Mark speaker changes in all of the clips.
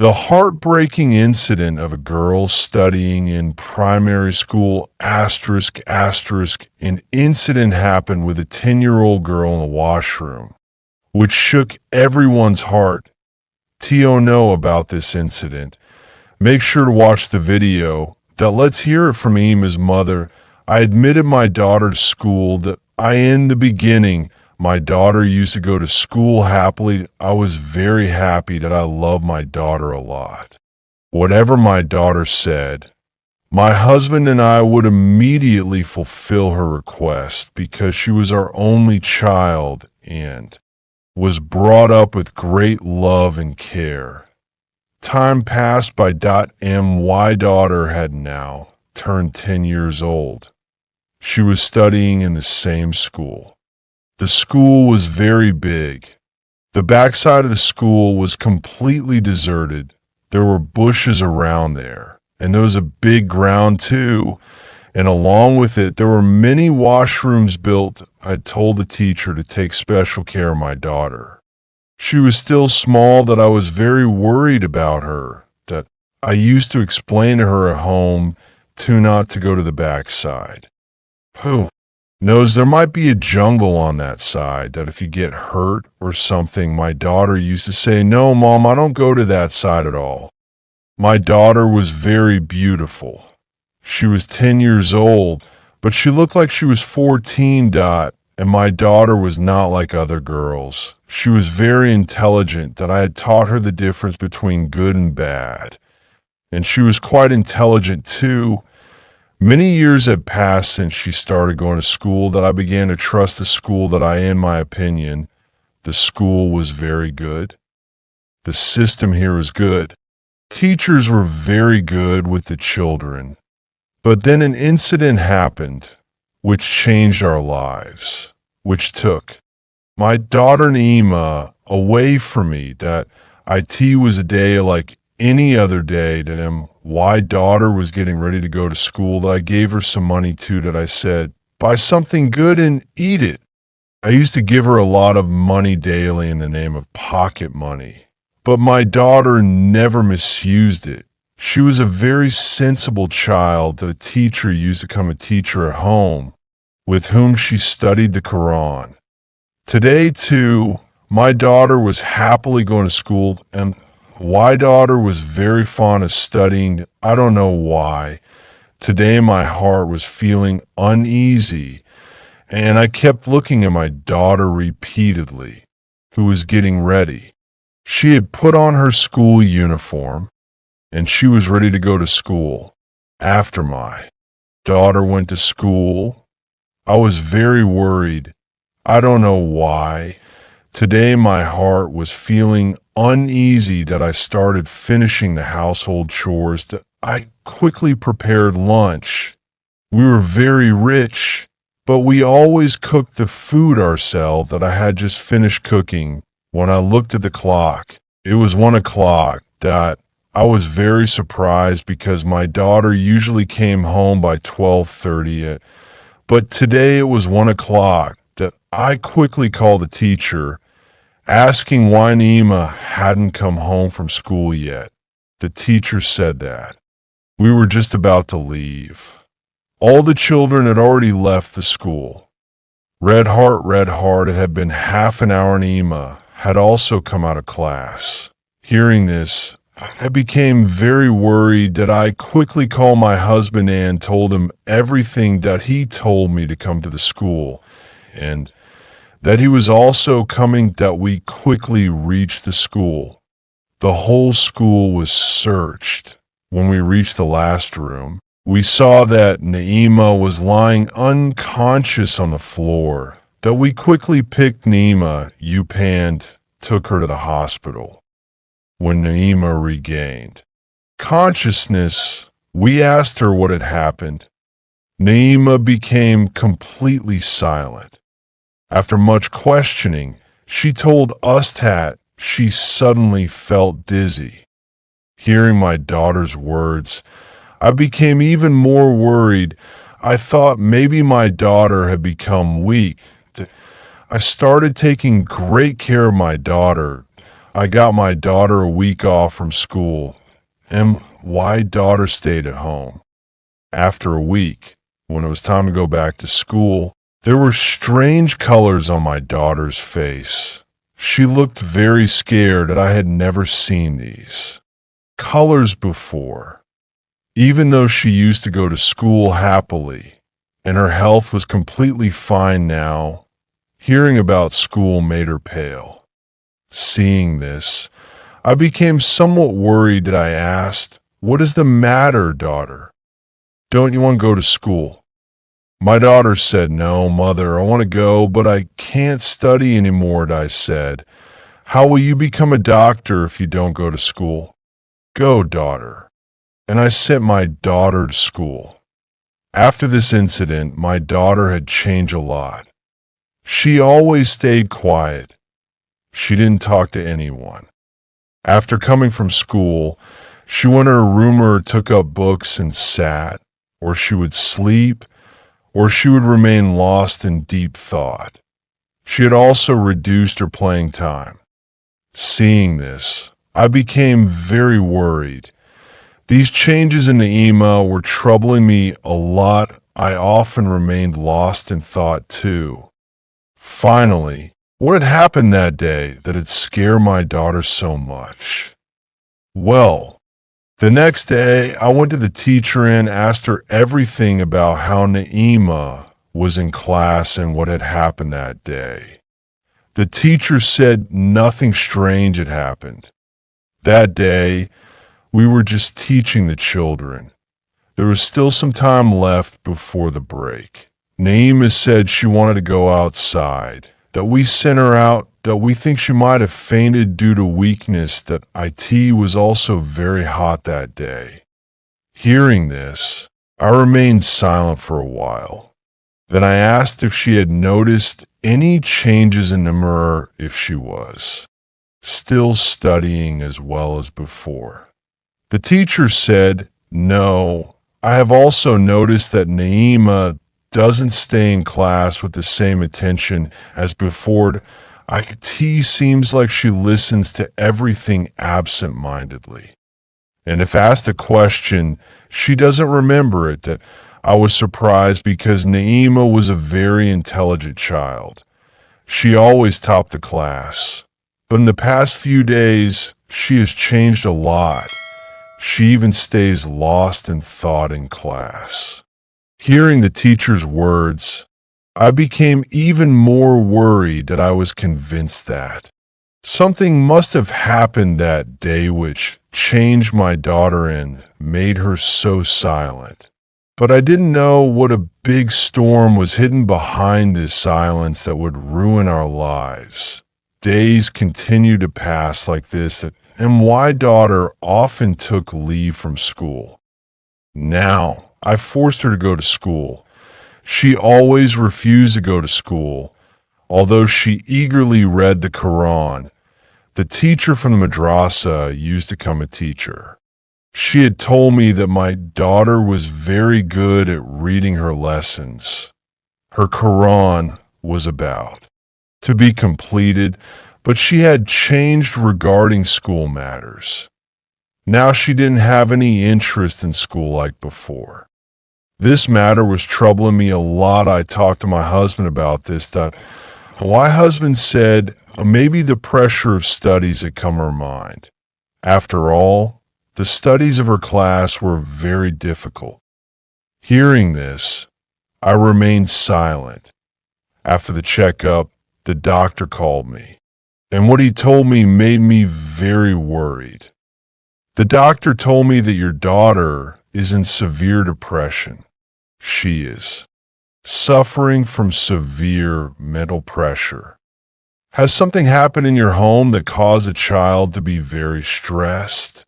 Speaker 1: The heartbreaking incident of a girl studying in primary school, an incident happened with a 10-year-old girl in the washroom, which shook everyone's heart. Tio know about this incident. Make sure to watch the video. Let's hear it from Ema's mother. I admitted my daughter to school in the beginning, my daughter used to go to school happily. I was very happy that I love my daughter a lot. Whatever my daughter said, my husband and I would immediately fulfill her request because she was our only child and was brought up with great love and care. Time passed by. My daughter had now turned 10 years old. She was studying in the same school. The school was very big. The backside of the school was completely deserted. There were bushes around there, and there was a big ground too. And along with it, there were many washrooms built. I told the teacher to take special care of my daughter. She was still small that I was very worried about her, that I used to explain to her at home not to go to the backside. Who knows, there might be a jungle on that side, that if you get hurt or something, my daughter used to say, "No, Mom, I don't go to that side at all." My daughter was very beautiful. She was 10 years old, but she looked like she was 14. And my daughter was not like other girls. She was very intelligent, that I had taught her the difference between good and bad. And she was quite intelligent too. Many years had passed since she started going to school that I began to trust the school that in my opinion, the school was very good. The system here was good. Teachers were very good with the children. But then an incident happened which changed our lives, which took my daughter Naima away from me. That it was a day like any other day that my daughter was getting ready to go to school, that I gave her some money too, that I said, buy something good and eat it. I used to give her a lot of money daily in the name of pocket money, but my daughter never misused it. She was a very sensible child that a teacher used to come and teach her at home, with whom she studied the Quran. Today too, my daughter was happily going to school, and my daughter was very fond of studying. I don't know why. Today my heart was feeling uneasy, and I kept looking at my daughter repeatedly, who was getting ready. She had put on her school uniform, and she was ready to go to school. After my daughter went to school, I was very worried. I don't know why. Today my heart was feeling uneasy that I started finishing the household chores. That I quickly prepared lunch. We were very rich, but we always cooked the food ourselves that I had just finished cooking. When I looked at the clock, it was 1 o'clock. That I was very surprised because my daughter usually came home by 12:30, but today it was 1 o'clock. That I quickly called the teacher, asking why Naima hadn't come home from school yet. The teacher said that we were just about to leave. All the children had already left the school. Red Heart, it had been half an hour and Naima had also come out of class. Hearing this, I became very worried. That I quickly called my husband and told him everything that he told me to come to the school, and that he was also coming. That we quickly reached the school. The whole school was searched. When we reached the last room, we saw that Naima was lying unconscious on the floor. That we quickly picked Naima up and took her to the hospital. When Naima regained consciousness, we asked her what had happened. Naima became completely silent. After much questioning, she told us that she suddenly felt dizzy. Hearing my daughter's words, I became even more worried. I thought maybe my daughter had become weak. I started taking great care of my daughter. I got my daughter a week off from school, and my daughter stayed at home. After a week, when it was time to go back to school, there were strange colors on my daughter's face. She looked very scared that I had never seen these colors before. Even though she used to go to school happily, and her health was completely fine now, hearing about school made her pale. Seeing this, I became somewhat worried that I asked, "What is the matter, daughter? Don't you want to go to school?" My daughter said, "No, mother, I want to go, but I can't study anymore," I said. "How will you become a doctor if you don't go to school?" "Go, daughter." And I sent my daughter to school. After this incident, my daughter had changed a lot. She always stayed quiet. She didn't talk to anyone. After coming from school, she went to her room or took up books and sat, or she would sleep, or she would remain lost in deep thought. She had also reduced her playing time. Seeing this, I became very worried. These changes in Naima were troubling me a lot. I often remained lost in thought too. Finally, what had happened that day that had scared my daughter so much? Well, the next day I went to the teacher and asked her everything about how Naima was in class and what had happened that day. The teacher said nothing strange had happened. That day, we were just teaching the children. There was still some time left before the break. Naima said she wanted to go outside, that we sent her out, that we think she might have fainted due to weakness, that IT was also very hot that day. Hearing this, I remained silent for a while. Then I asked if she had noticed any changes in the mirror if she was still studying as well as before. The teacher said, "No, I have also noticed that Naima doesn't stay in class with the same attention as before. IT seems like she listens to everything absent-mindedly. And if asked a question, she doesn't remember it." That I was surprised because Naima was a very intelligent child. She always topped the class. But in the past few days, she has changed a lot. She even stays lost in thought in class. Hearing the teacher's words, I became even more worried that I was convinced that something must have happened that day which changed my daughter and made her so silent. But I didn't know what a big storm was hidden behind this silence that would ruin our lives. Days continued to pass like this, and my daughter often took leave from school. Now, I forced her to go to school. She always refused to go to school, although she eagerly read the Quran. The teacher from the madrasa used to come and teach her. She had told me that my daughter was very good at reading her lessons. Her Quran was about to be completed, but she had changed regarding school matters. Now she didn't have any interest in school like before. This matter was troubling me a lot. I talked to my husband about this. My husband said maybe the pressure of studies had come to her mind. After all, the studies of her class were very difficult. Hearing this, I remained silent. After the checkup, the doctor called me, and what he told me made me very worried. The doctor told me that your daughter is in severe depression. She is suffering from severe mental pressure. Has something happened in your home that caused a child to be very stressed?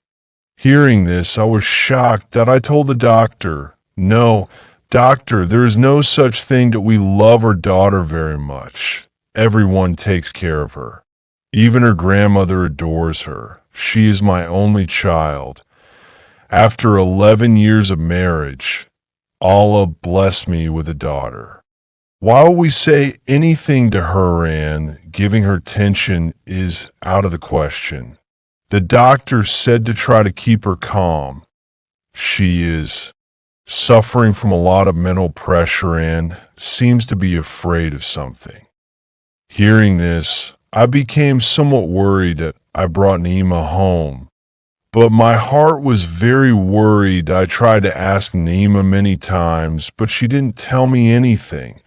Speaker 1: Hearing this, I was shocked that I told the doctor, "No, doctor, there is no such thing that we love our daughter very much. Everyone takes care of her. Even her grandmother adores her. She is my only child. After 11 years of marriage, Allah blessed me with a daughter." Why would we say anything to her, and giving her tension is out of the question. The doctor said to try to keep her calm. She is suffering from a lot of mental pressure and seems to be afraid of something. Hearing this, I became somewhat worried that I brought Naima home, but my heart was very worried. I tried to ask Naima many times, but she didn't tell me anything.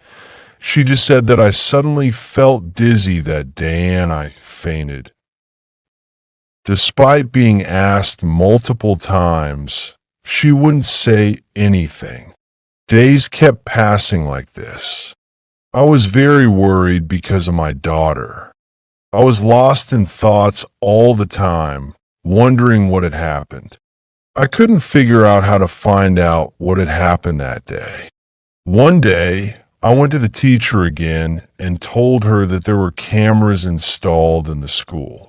Speaker 1: She just said that I suddenly felt dizzy that day and I fainted. Despite being asked multiple times, she wouldn't say anything. Days kept passing like this. I was very worried because of my daughter. I was lost in thoughts all the time, wondering what had happened. I couldn't figure out how to find out what had happened that day. One day, I went to the teacher again and told her that there were cameras installed in the school.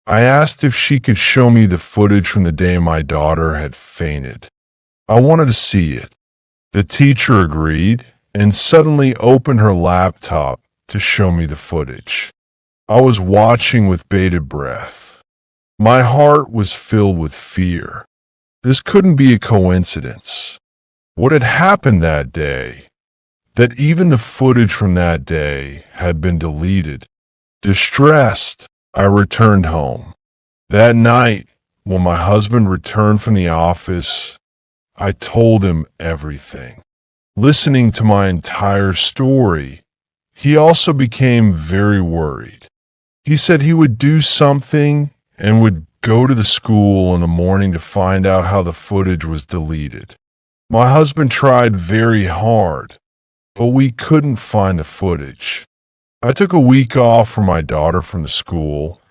Speaker 1: I asked if she could show me the footage from the day my daughter had fainted. I wanted to see it. The teacher agreed and suddenly opened her laptop to show me the footage. I was watching with bated breath. My heart was filled with fear. This couldn't be a coincidence. What had happened that day? That even the footage from that day had been deleted. Distressed, I returned home. That night, when my husband returned from the office, I told him everything. Listening to my entire story, he also became very worried. He said he would do something and would go to the school in the morning to find out how the footage was deleted. My husband tried very hard, but we couldn't find the footage. I took a week off for my daughter from the school,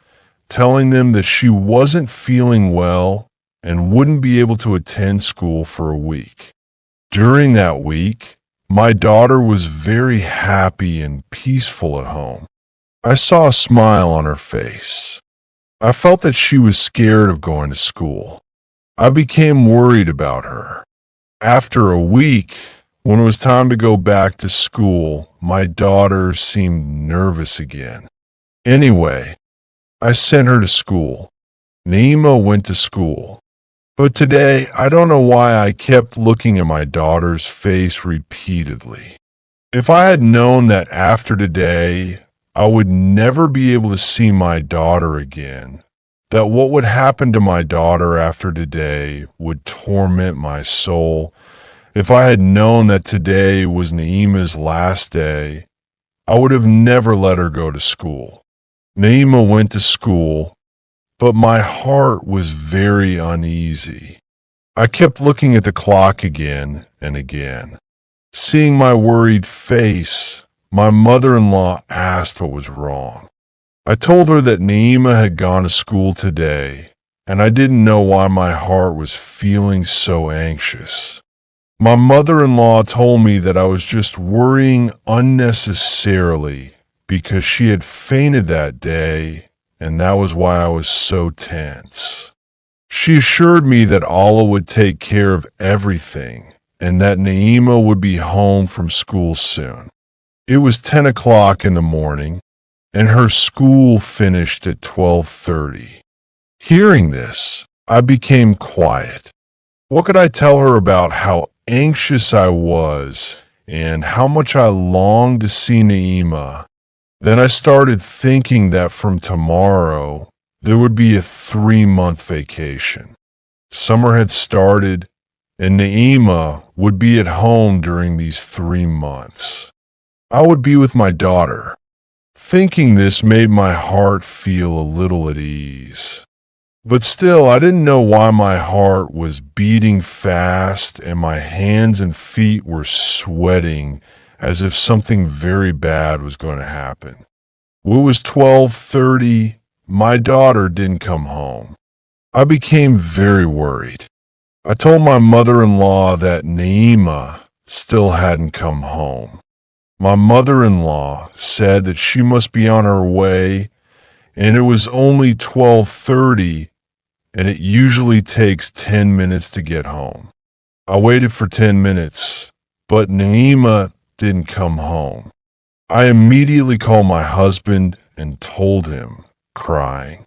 Speaker 1: telling them that she wasn't feeling well and wouldn't be able to attend school for a week. During that week, my daughter was very happy and peaceful at home. I saw a smile on her face. I felt that she was scared of going to school. I became worried about her. After a week, when it was time to go back to school, my daughter seemed nervous again. Anyway, I sent her to school. Naima went to school. But today, I don't know why I kept looking at my daughter's face repeatedly. If I had known that after today, I would never be able to see my daughter again, that what would happen to my daughter after today would torment my soul. If I had known that today was Naima's last day, I would have never let her go to school. Naima went to school, but my heart was very uneasy. I kept looking at the clock again and again. Seeing my worried face, my mother-in-law asked what was wrong. I told her that Naima had gone to school today, and I didn't know why my heart was feeling so anxious. My mother-in-law told me that I was just worrying unnecessarily because she had fainted that day, and that was why I was so tense. She assured me that Allah would take care of everything and that Naima would be home from school soon. It was 10 o'clock in the morning, and her school finished at 12:30. Hearing this, I became quiet. What could I tell her about how anxious I was and how much I longed to see Naima? Then I started thinking that from tomorrow, there would be a 3-month vacation. Summer had started, and Naima would be at home during these 3 months. I would be with my daughter. Thinking this made my heart feel a little at ease. But still, I didn't know why my heart was beating fast and my hands and feet were sweating as if something very bad was going to happen. When it was 12:30, my daughter didn't come home. I became very worried. I told my mother-in-law that Naima still hadn't come home. My mother-in-law said that she must be on her way, and it was only 12:30, and it usually takes 10 minutes to get home. I waited for 10 minutes, but Naima didn't come home. I immediately called my husband and told him, crying.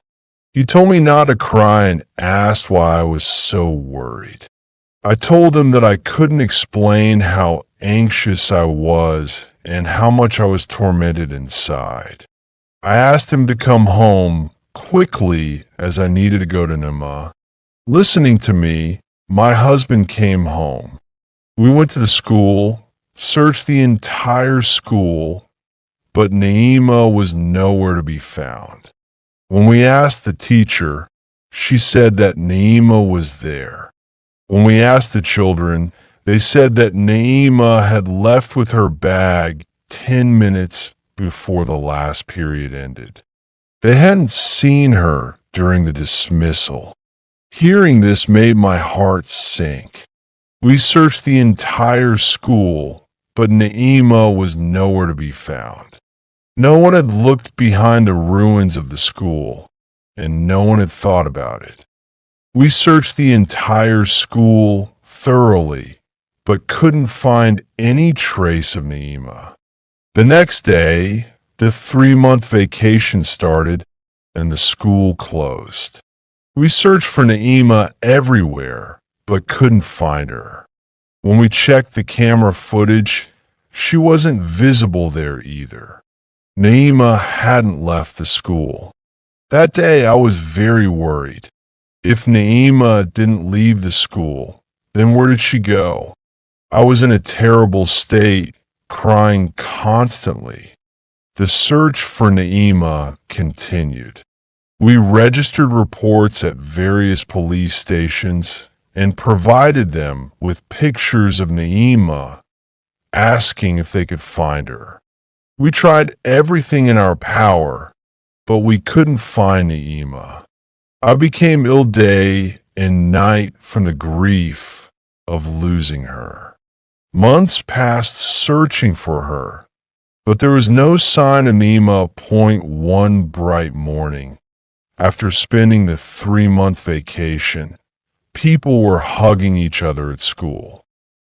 Speaker 1: He told me not to cry and asked why I was so worried. I told him that I couldn't explain how anxious I was and how much I was tormented inside. I asked him to come home quickly as I needed to go to Nama. Listening to me, my husband came home. We went to the school, searched the entire school, but Naima was nowhere to be found. When we asked the teacher, she said that Naima was there. When we asked the children, they said that Naima had left with her bag 10 minutes before the last period ended. They hadn't seen her during the dismissal. Hearing this made my heart sink. We searched the entire school, but Naima was nowhere to be found. No one had looked behind the ruins of the school, and no one had thought about it. We searched the entire school thoroughly, but couldn't find any trace of Naima. The next day, the 3-month vacation started, and the school closed. We searched for Naima everywhere, but couldn't find her. When we checked the camera footage, she wasn't visible there either. Naima hadn't left the school. That day I was very worried. If Naima didn't leave the school, then where did she go? I was in a terrible state, crying constantly. The search for Naima continued. We registered reports at various police stations and provided them with pictures of Naima, asking if they could find her. We tried everything in our power, but we couldn't find Naima. I became ill day and night from the grief of losing her. Months passed searching for her, but there was no sign of Naima. One bright morning, after spending the 3-month vacation, people were hugging each other at school.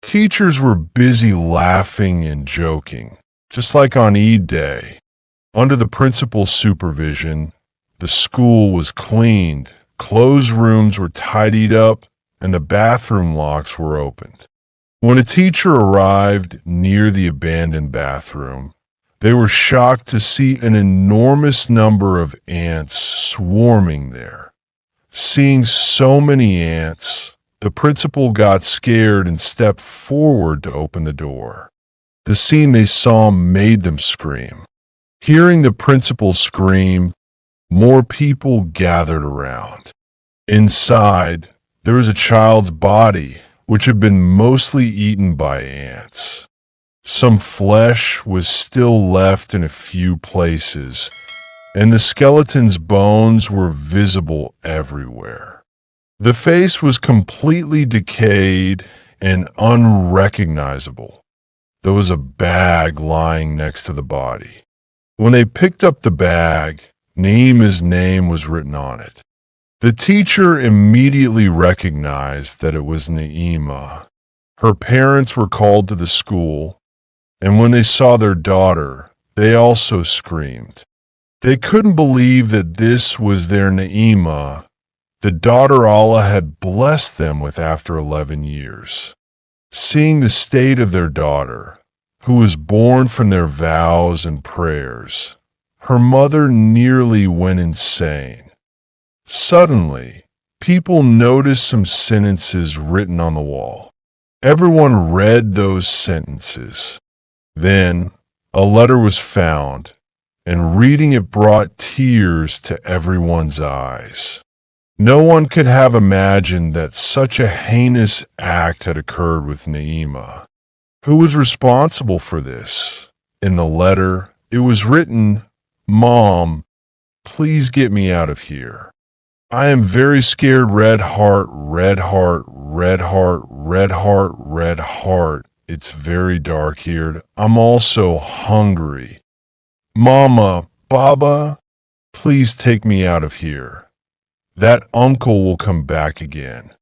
Speaker 1: Teachers were busy laughing and joking, just like on Eid Day. Under the principal's supervision, the school was cleaned, closed rooms were tidied up, and the bathroom locks were opened. When a teacher arrived near the abandoned bathroom, they were shocked to see an enormous number of ants swarming there. Seeing so many ants, the principal got scared and stepped forward to open the door. The scene they saw made them scream. Hearing the principal scream, more people gathered around. Inside, there was a child's body, which had been mostly eaten by ants. Some flesh was still left in a few places, and the skeleton's bones were visible everywhere. The face was completely decayed and unrecognizable. There was a bag lying next to the body. When they picked up the bag, Naima's name was written on it. The teacher immediately recognized that it was Naima. Her parents were called to the school, and when they saw their daughter, they also screamed. They couldn't believe that this was their Naima, the daughter Allah had blessed them with after 11 years. Seeing the state of their daughter, who was born from their vows and prayers, her mother nearly went insane. Suddenly, people noticed some sentences written on the wall. Everyone read those sentences. Then, a letter was found, and reading it brought tears to everyone's eyes. No one could have imagined that such a heinous act had occurred with Naima. Who was responsible for this? In the letter, it was written, "Mom, please get me out of here. I am very scared. Red heart, red heart, red heart, red heart, red heart. It's very dark here. I'm also hungry. Mama, Baba, please take me out of here. That uncle will come back again."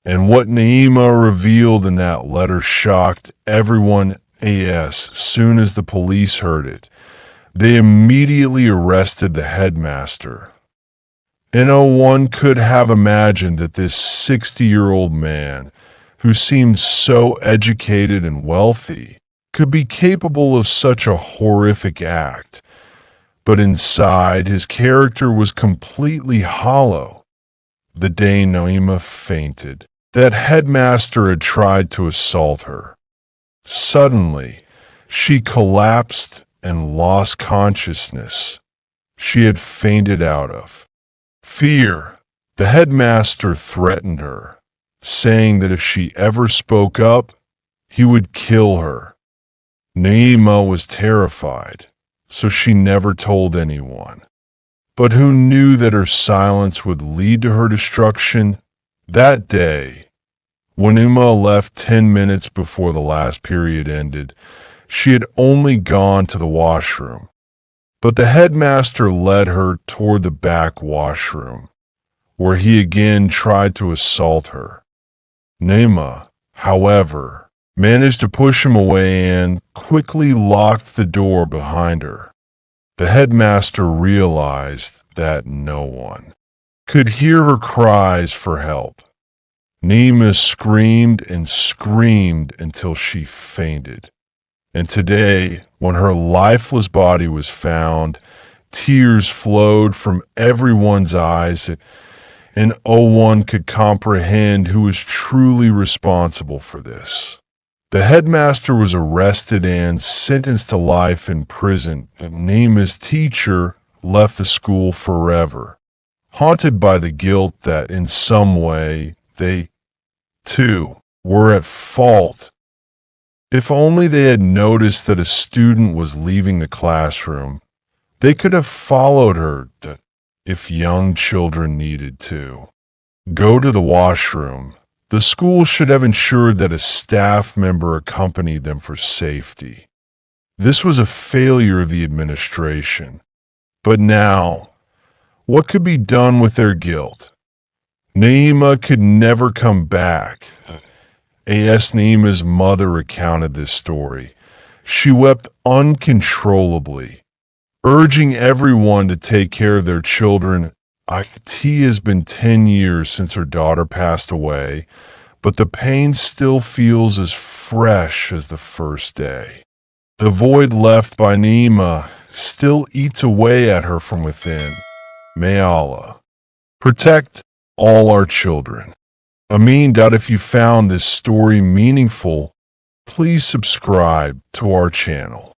Speaker 1: And what Naima revealed in that letter shocked everyone As soon as the police heard it, they immediately arrested the headmaster. And no one could have imagined that this 60-year-old man, who seemed so educated and wealthy, could be capable of such a horrific act. But inside, his character was completely hollow. The day Naima fainted, that headmaster had tried to assault her. Suddenly, she collapsed and lost consciousness. She had fainted out of fear. The headmaster threatened her, saying that if she ever spoke up, he would kill her. Naima was terrified, so she never told anyone. But who knew that her silence would lead to her destruction? That day, when Uma left 10 minutes before the last period ended, she had only gone to the washroom. But the headmaster led her toward the back washroom, where he again tried to assault her. Naima, however, managed to push him away and quickly locked the door behind her. The headmaster realized that no one could hear her cries for help. Naima screamed and screamed until she fainted. And today, when her lifeless body was found, tears flowed from everyone's eyes, and no one could comprehend who was truly responsible for this. The headmaster was arrested and sentenced to life in prison, but Naima's teacher left the school forever, haunted by the guilt that in some way they, too, were at fault. If only they had noticed that a student was leaving the classroom, they could have followed her if young children needed to go to the washroom. The school should have ensured that a staff member accompanied them for safety. This was a failure of the administration. But now, what could be done with their guilt? Naima could never come back. A.S. Naima's mother recounted this story. She wept uncontrollably, urging everyone to take care of their children. It has been 10 years since her daughter passed away, but the pain still feels as fresh as the first day. The void left by Naima still eats away at her from within. May Allah protect all our children. Amin. If you found this story meaningful, please subscribe to our channel.